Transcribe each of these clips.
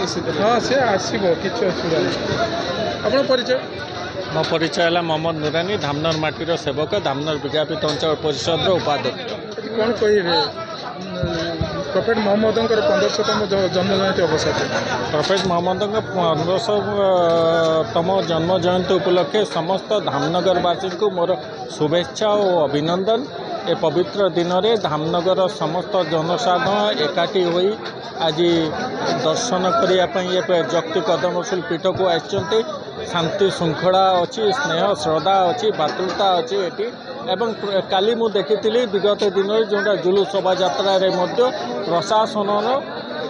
ଆସିଥିଲେ? हाँ सी आसब कि असुविधा नहीं आप परिचय मो परिचय है मोहम्मद नूरानी धामनर माटीर सेवक धामनर विज्ञापित अंचल परिषद उपाध्यक्ष। कौन कहे प्रफेट मोहम्मद 1500तम जन्म जयंती अवसर प्रफेट मोहम्मद 1500तम जन्म जयंती उपलक्षे समस्त धामनगरवासी को मोर शुभेच्छा और अभिनंदन। ए पवित्र दिन में धामनगर समस्त जनसाधारण एकाठी होई आज दर्शन करने जक्ति कदमशूल पीठ को आसचंती। शांति श्रृंखला अच्छी स्नेह श्रद्धा अच्छी भातृता अच्छी एटी एवं काली मु देखी विगत दिन में जोटा जुलूस शोभा यात्रा प्रशासन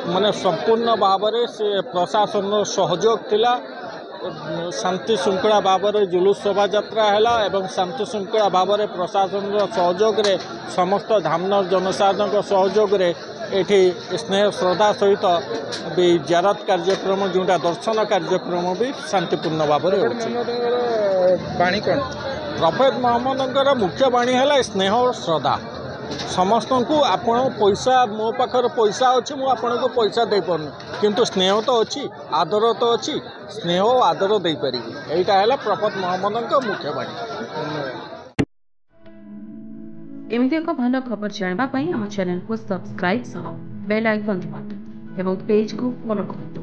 माने संपूर्ण भाव से प्रशासन सहयोग थिला। शांति श्रृंखला भाव में जुलूस शोभा यात्रा है शांति श्रृंखला भाव में प्रशासन सहयोग रे समस्त धामनगर जनसाधारण सहयोग रे एठी स्नेह श्रद्धा सहित भी ज्यारत कार्यक्रम जोटा दर्शन कार्यक्रम भी शांतिपूर्ण भाव में बाणी कौन प्रफेट मोहम्मद मुख्य बाणी है स्नेह और श्रद्धा। समस्त को आपण पैसा मो पाखर पैसा अच्छी मु आपन को पैसा दे पारनी किंतु स्नेह तो अच्छी आदर तो अच्छी स्नेह और आदर दे पारि एटा है प्रफेट मोहम्मद मुख्य बाणी। एमती एक भल खबर जानवाई आम चैनल को सब्सक्राइब बेल आइकन दबातु एवं पेज को फॉलो करतु।